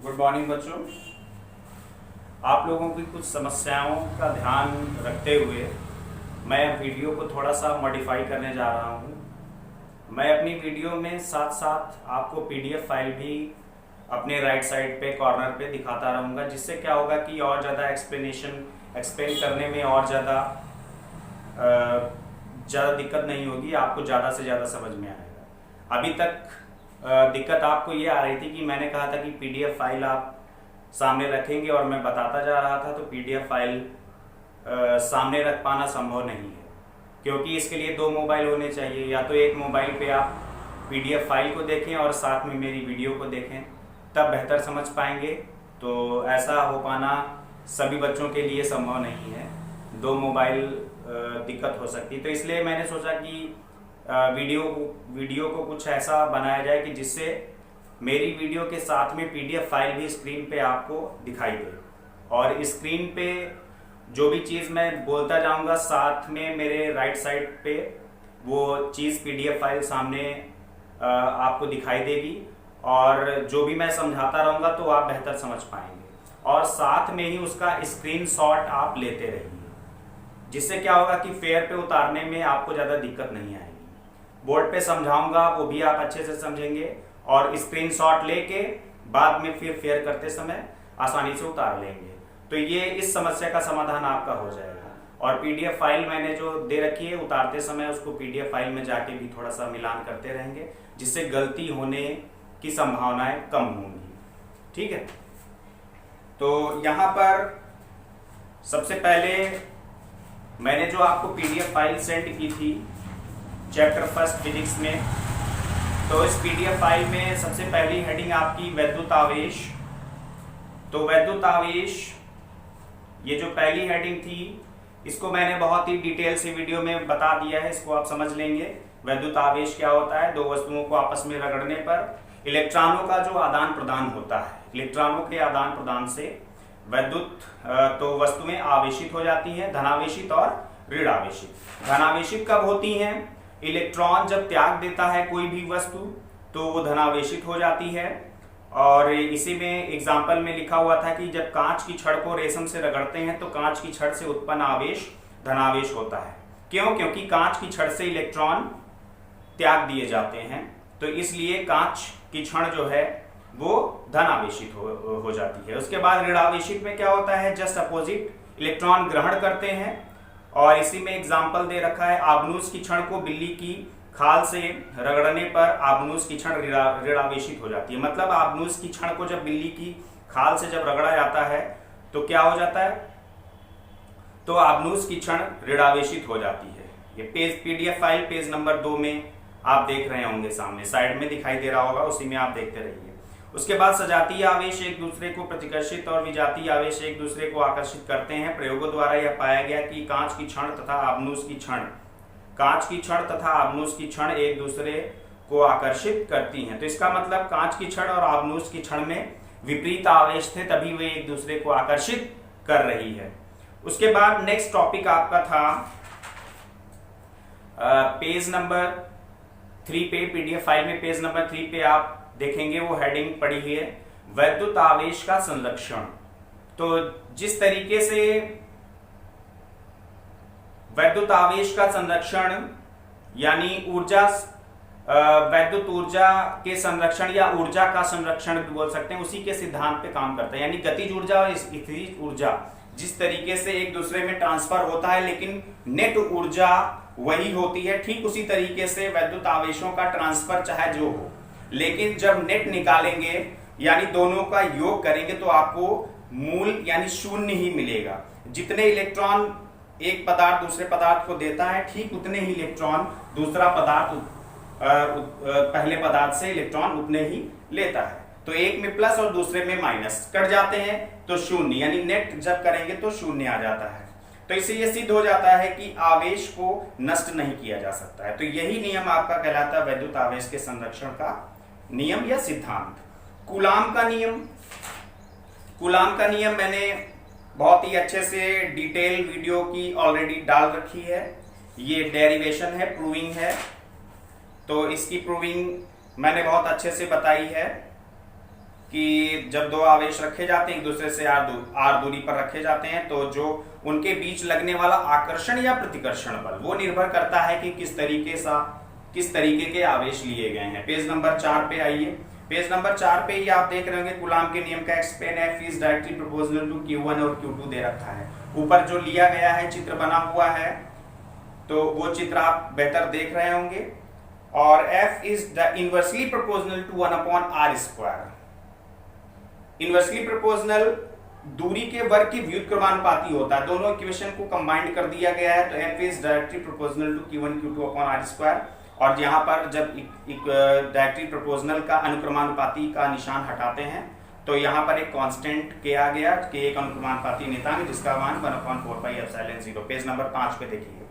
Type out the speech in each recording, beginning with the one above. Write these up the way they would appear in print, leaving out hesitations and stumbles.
Good morning बच्चों। आप लोगों की कुछ समस्याओं का ध्यान रखते हुए मैं वीडियो को थोड़ा सा मॉडिफाई करने जा रहा हूँ। मैं अपनी वीडियो में साथ साथ आपको पीडीएफ फाइल भी अपने राइट साइड पे कॉर्नर पे दिखाता रहूँगा, जिससे क्या होगा कि और ज़्यादा एक्सप्लेन करने में और ज़्यादा दिक्कत नहीं होगी, आपको ज़्यादा से ज़्यादा समझ में आएगा। अभी तक दिक्कत आपको ये आ रही थी कि मैंने कहा था कि पीडीएफ फाइल आप सामने रखेंगे और मैं बताता जा रहा था, तो पीडीएफ फाइल सामने रख पाना संभव नहीं है, क्योंकि इसके लिए दो मोबाइल होने चाहिए। या तो एक मोबाइल पे आप पीडीएफ फाइल को देखें और साथ में मेरी वीडियो को देखें, तब बेहतर समझ पाएंगे। तो ऐसा हो पाना सभी बच्चों के लिए संभव नहीं है, दो मोबाइल दिक्कत हो सकती। तो इसलिए मैंने सोचा कि वीडियो को कुछ ऐसा बनाया जाए कि जिससे मेरी वीडियो के साथ में पीडीएफ फाइल भी स्क्रीन पे आपको दिखाई दे, और स्क्रीन पे जो भी चीज़ मैं बोलता जाऊंगा साथ में मेरे राइट साइड पे वो चीज़ पीडीएफ फाइल सामने आपको दिखाई देगी, और जो भी मैं समझाता रहूंगा तो आप बेहतर समझ पाएंगे, और साथ में ही उसका स्क्रीनशॉट आप लेते रहिए, जिससे क्या होगा कि फेयर पे उतारने में आपको ज़्यादा दिक्कत नहीं आएगी। बोर्ड पे समझाऊंगा वो भी आप अच्छे से समझेंगे, और स्क्रीनशॉट लेके बाद में फिर फेयर करते समय आसानी से उतार लेंगे। तो ये इस समस्या का समाधान आपका हो जाएगा। और पीडीएफ फाइल मैंने जो दे रखी है, उतारते समय उसको पीडीएफ फाइल में जाके भी थोड़ा सा मिलान करते रहेंगे, जिससे गलती होने की संभावनाएं कम होंगी। ठीक है, तो यहाँ पर सबसे पहले मैंने जो आपको पीडीएफ फाइल सेंड की थी चैप्टर फर्स्ट फिजिक्स में, तो इस पीडीएफ फाइल में सबसे पहली हेडिंग आपकी वैद्युत आवेश। तो वैद्युत आवेश, ये जो पहली हेडिंग थी, इसको मैंने बहुत ही डिटेल से वीडियो में बता दिया है, इसको आप समझ लेंगे। वैद्युत आवेश क्या होता है? दो वस्तुओं को आपस में रगड़ने पर इलेक्ट्रॉनों का जो आदान प्रदान होता है, इलेक्ट्रॉनों के आदान प्रदान से वैद्युत तो वस्तुएं आवेशित हो जाती हैं, धनावेशित और ऋण आवेशित। धनावेशित कब होती हैं? इलेक्ट्रॉन जब त्याग देता है कोई भी वस्तु तो वो धनावेशित हो जाती है। और इसी में एग्जाम्पल में लिखा हुआ था कि जब कांच की छड़ को रेशम से रगड़ते हैं तो कांच की छड़ से उत्पन्न आवेश धनावेश होता है। क्यों? क्योंकि कांच की छड़ से इलेक्ट्रॉन त्याग दिए जाते हैं, तो इसलिए कांच की छड़ जो है वो धनावेशित हो जाती है। उसके बाद ऋणावेशित में क्या होता है? जस्ट अपोजिट, इलेक्ट्रॉन ग्रहण करते हैं। और इसी में एग्जाम्पल दे रखा है, आबनूस की छड़ को बिल्ली की खाल से रगड़ने पर आबनूस की छड़ ऋणावेशित हो जाती है। मतलब आबनूस की छड़ को जब बिल्ली की खाल से जब रगड़ा जाता है तो क्या हो जाता है? तो आबनूस की छड़ ऋणावेशित हो जाती है। ये page PDF file page number 2 में आप देख रहे होंगे, सामने साइड में दिखाई दे रहा होगा, उसी में आप देखते रहिए। उसके बाद सजातीय आवेश एक दूसरे को प्रतिकर्षित और विजातीय आवेश एक दूसरे को आकर्षित करते हैं। प्रयोगों द्वारा यह पाया गया कि कांच की छड़ तथा आबनूस की छड़ एक दूसरे को आकर्षित करती हैं। तो इसका मतलब कांच की छड़ और आबनूस की छड़ में विपरीत आवेश थे, तभी वे एक दूसरे को आकर्षित कर रही है। उसके बाद नेक्स्ट टॉपिक आपका था पेज नंबर 3 पे, पीडीएफ फाइल में पेज नंबर 3 पे आप देखेंगे, वो हेडिंग पड़ी है वैद्युत आवेश का संरक्षण। तो जिस तरीके से वैद्युत आवेश का संरक्षण यानी ऊर्जा, वैद्युत ऊर्जा के संरक्षण या ऊर्जा का संरक्षण भी बोल सकते हैं, उसी के सिद्धांत पे काम करता है। यानी गतिज ऊर्जा और स्थितिज ऊर्जा जिस तरीके से एक दूसरे में ट्रांसफर होता है, लेकिन नेट ऊर्जा वही होती है, ठीक उसी तरीके से वैद्युत आवेशों का ट्रांसफर चाहे जो हो, लेकिन जब नेट निकालेंगे यानी दोनों का योग करेंगे तो आपको मूल यानी शून्य ही मिलेगा। जितने इलेक्ट्रॉन एक पदार्थ दूसरे पदार्थ को देता है, ठीक उतने ही इलेक्ट्रॉन दूसरा पदार्थ पहले पदार्थ से इलेक्ट्रॉन उतने ही लेता है। तो एक में प्लस और दूसरे में माइनस कट जाते हैं तो शून्य, यानी नेट जब करेंगे तो शून्य आ जाता है। तो इससे यह सिद्ध हो जाता है कि आवेश को नष्ट नहीं किया जा सकता है। तो यही नियम आपका कहलाता है वैद्युत आवेश के संरक्षण का नियम या सिद्धांत। कूलाम का नियम मैंने बहुत ही अच्छे से डिटेल वीडियो की ऑलरेडी डाल रखी है। ये डेरिवेशन है, प्रूविंग है, तो इसकी प्रूविंग मैंने बहुत अच्छे से बताई है। कि जब दो आवेश रखे जाते हैं एक दूसरे से आर दूरी पर रखे जाते हैं तो जो उनके बीच लगने वाला आकर्षण या प्रतिकर्षण बल वो निर्भर करता है कि किस तरीके के आवेश लिए गए हैं। पेज नंबर 4 पे आइए। पेज नंबर 4 पे ही आप देख रहे होंगे कूलाम के नियम का एक्सप्लेन है, F is directly proportional to Q1 और Q2 दे रखा है। ऊपर जो लिया गया है चित्र बना हुआ है तो वो चित्र आप बेहतर देख रहे होंगे। और F is inversely proportional to 1/r²। Inversely proportional दूरी के वर्ग के व्युत्क्रमानुपाती होता है। दोनों इक्वेशन को कंबाइंड कर दिया गया है तो F is directly proportional to Q1 Q2/r²। और यहाँ पर जब डायरेक्टली प्रोपोर्शनल का अनुक्रमानुपाती का निशान हटाते हैं तो यहाँ पर एक कांस्टेंट के आ गया कि एक अनुक्रमानुपाती नियतांक जिसका मान 1/4πε0। पेज नंबर 5 पे देखिए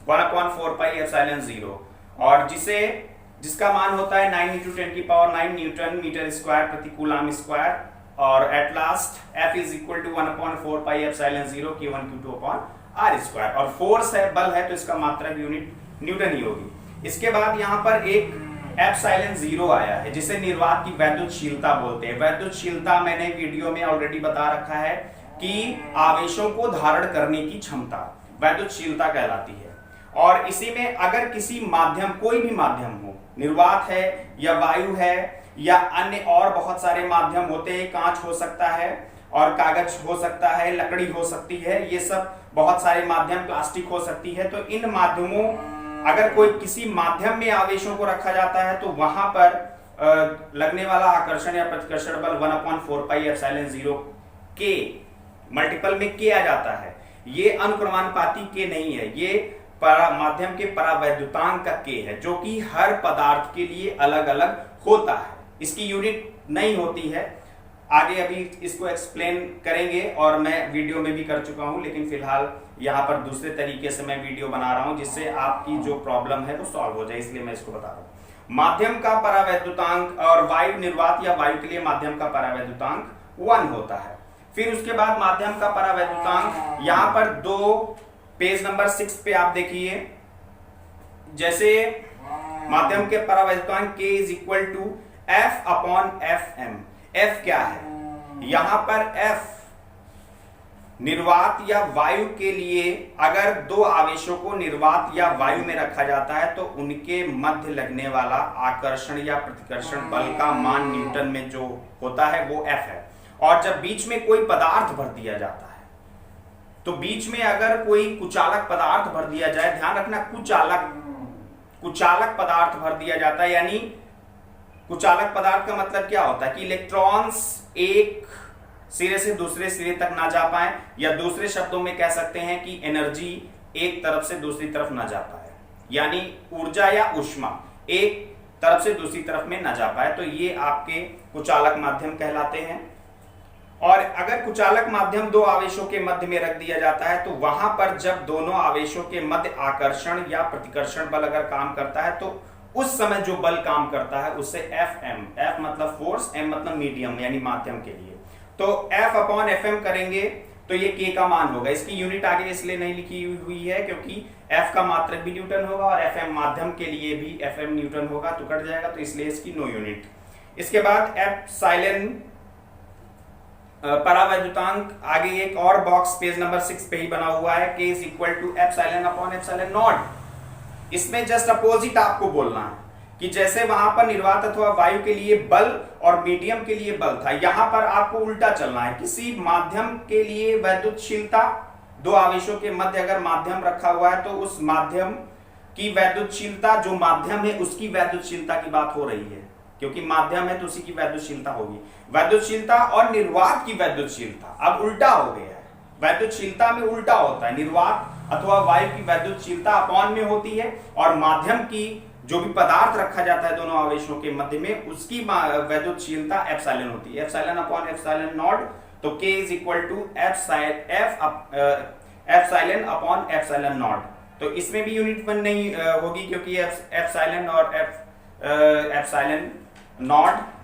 1/4πε0 और जिसका मान होता है 9 × 10⁹ न्यूटन मीटर स्क्वायर प्रति कूलाम स्क्वायर। और at last F is equal to 1/4πε0 Q1 Q2/r²। और फोर्स है, बल है, तो इसका मात्रक यूनिट न्यूटन ही होगी। इसके बाद यहाँ पर एक ε0 आया है जिसे निर्वात की वैद्युतशीलता बोलते हैं। वैद्युतशीलता मैंने वीडियो में ऑलरेडी बता रखा है कि आवेशों को धारण करने की क्षमता वैद्युतशीलता कहलाती है। और इसी में अगर किसी माध्यम, कोई भी माध्यम हो, निर्वात है या वायु है या अन्य और बहुत सारे माध्यम होते हैं, कांच हो सकता है और कागज हो सकता है, लकड़ी हो सकती है, ये सब बहुत सारे माध्यम, प्लास्टिक हो सकती है। तो इन माध्यमों, अगर कोई किसी माध्यम में आवेशों को रखा जाता है तो वहां पर लगने वाला आकर्षण या प्रतिकर्षण बल 1/4πε0 के मल्टीपल में के आ जाता है। ये अनुक्रमानुपाती के नहीं है, ये माध्यम के परावैद्युतांक का के है जो कि हर पदार्थ के लिए अलग अलग होता है। इसकी यूनिट नहीं होती है, आगे अभी इसको एक्सप्लेन करेंगे और मैं वीडियो में भी कर चुका हूं, लेकिन फिलहाल यहाँ पर दूसरे तरीके से मैं वीडियो बना रहा हूं जिससे आपकी जो प्रॉब्लम है वो सॉल्व हो जाए, इसलिए मैं इसको बता रहा हूं। माध्यम का परावैद्युतांक और वायु निर्वात या वायु के लिए माध्यम का परावैद्युतांक 1 होता है। फिर उसके बाद माध्यम का परावैद्युतांक यहाँ पर 2, पेज नंबर 6 पे आप देखिए, जैसे माध्यम के परावैद्युतांक K is equal to F/Fm। F क्या है? यहां पर F निर्वात या वायु के लिए अगर दो आवेशों को निर्वात या वायु में रखा जाता है तो उनके मध्य लगने वाला आकर्षण या प्रतिकर्षण बल का मान न्यूटन में जो होता है वो F है। और जब बीच में कोई पदार्थ भर दिया जाता है तो बीच में अगर कोई कुचालक पदार्थ भर दिया जाए, ध्यान रखना कुचालक पदार्थ भर दिया जाता है, यानी कुचालक पदार्थ का मतलब क्या होता है कि इलेक्ट्रॉन्स एक सिरे से दूसरे सिरे तक ना जा पाए, या दूसरे शब्दों में कह सकते हैं कि एनर्जी एक तरफ से दूसरी तरफ ना जा पाए, यानी ऊर्जा या ऊष्मा एक तरफ से दूसरी तरफ में ना जा पाए, तो ये आपके कुचालक माध्यम कहलाते हैं। और अगर कुचालक माध्यम दो आवेशों के मध्य में रख दिया जाता है तो वहां पर जब दोनों आवेशों के मध्य आकर्षण या प्रतिकर्षण बल अगर काम करता है तो उस समय जो बल काम करता है उससे Fm, F मतलब फोर्स, M मतलब मीडियम यानी माध्यम के लिए, तो F/Fm करेंगे तो ये K का मान होगा। इसकी यूनिट आगे इसलिए नहीं लिखी हुई है क्योंकि F का मात्रक भी न्यूटन होगा और Fm माध्यम के लिए भी Fm न्यूटन होगा, तो कट जाएगा, तो इसलिए इसकी नो यूनिट। इसके बाद एप्सिलॉन परावैद्युतांक, आगे एक और बॉक्स पेज नंबर 6 पे ही बना हुआ है, K इज इक्वल टू ε/ε0। इसमें जस्ट अपोजिट आपको बोलना है कि जैसे वहां पर निर्वात अथवा वायु के लिए बल और मीडियम के लिए बल था, यहां पर आपको उल्टा चलना है। किसी माध्यम के लिए वैद्युतशीलता, दो आवेशों के मध्य अगर माध्यम रखा हुआ है तो उस माध्यम की वैद्युतशीलता, जो माध्यम है उसकी वैद्युतशीलता की बात हो रही है, क्योंकि माध्यम है तो उसी की वैद्युतशीलता होगी। वैद्युतशीलता और निर्वात की वैद्युतशीलता अब उल्टा हो गया है, वैद्युतशीलता में उल्टा होता है, निर्वात अथवा वायु की वैद्युतशीलता अपॉन में होती है और माध्यम की जो भी पदार्थ रखा जाता है दोनों आवेशों के मध्य में उसकी वैद्युतशीलता एप्सिलॉन होती है, ε/ε0। तो K is equal to F/ε0। तो इसमें भी यूनिट 1 नहीं होगी क्योंकि एप्सिलॉन और ε/ε0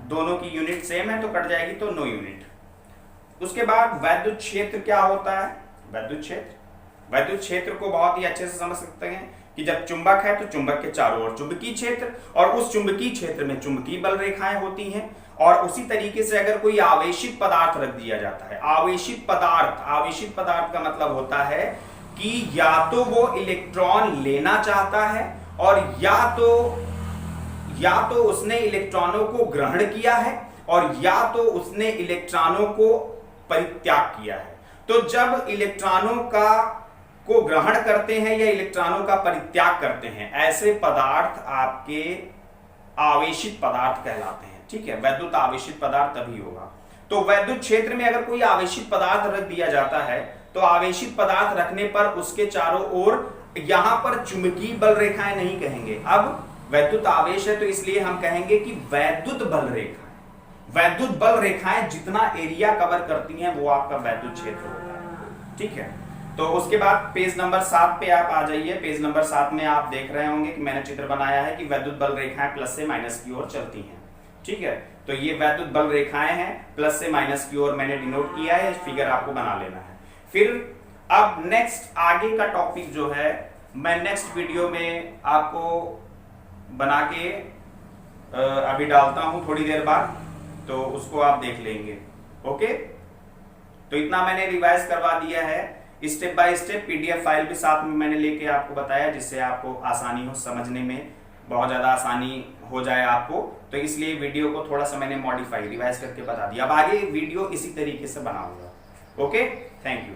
दोनों की यूनिट सेम है, तो कट जाएगी, तो नो यूनिट। उसके बाद वैद्युत क्षेत्र क्या होता है? वैद्युत क्षेत्र को बहुत ही अच्छे से समझ सकते हैं। कि जब चुंबक है तो चुंबक के चारों ओर चुंबकीय क्षेत्र, और उस चुंबकीय क्षेत्र में चुंबकीय बल रेखाएं होती हैं। और उसी तरीके से अगर कोई आवेशित पदार्थ रख दिया जाता है, आवेशित पदार्थ का मतलब होता है कि या तो वो इलेक्ट्रॉन लेना चाहता है और या तो उसने इलेक्ट्रॉनों को ग्रहण किया है और या तो उसने इलेक्ट्रॉनों को परित्याग किया है। तो जब इलेक्ट्रॉनों को ग्रहण करते हैं या इलेक्ट्रॉनों का परित्याग करते हैं, ऐसे पदार्थ आपके आवेशित पदार्थ कहलाते हैं। ठीक है, वैद्युत आवेशित पदार्थ तभी होगा। तो वैद्युत क्षेत्र में अगर कोई आवेशित पदार्थ रख दिया जाता है तो आवेशित पदार्थ रखने पर उसके चारों ओर, यहां पर चुंबकीय बल रेखाएं नहीं कहेंगे, अब वैद्युत आवेश है तो इसलिए हम कहेंगे कि वैद्युत बल रेखाएं। वैद्युत बल रेखाएं जितना एरिया कवर करती हैं वो आपका वैद्युत क्षेत्र होता है। ठीक है, तो उसके बाद पेज नंबर 7 पे आप आ जाइए। पेज नंबर 7 में आप देख रहे होंगे कि मैंने चित्र बनाया है कि वैद्युत बल रेखाएं प्लस से माइनस की ओर चलती हैं। ठीक है, तो ये वैद्युत बल रेखाएं हैं, प्लस से माइनस की ओर मैंने डिनोट किया है, फिगर आपको बना लेना है। फिर अब नेक्स्ट आगे का टॉपिक जो है मैं नेक्स्ट वीडियो में आपको बना के अभी डालता हूं थोड़ी देर बाद, तो उसको आप देख लेंगे। ओके, तो इतना मैंने रिवाइज करवा दिया है, step by step PDF file भी साथ में मैंने लेके आपको बताया, जिससे आपको आसानी हो, समझने में बहुत ज्यादा आसानी हो जाए आपको। तो इसलिए वीडियो को थोड़ा सा मैंने मॉडिफाई रिवाइज करके बता दिया। अब आगे वीडियो इसी तरीके से बनाऊंगा। Okay, thank you.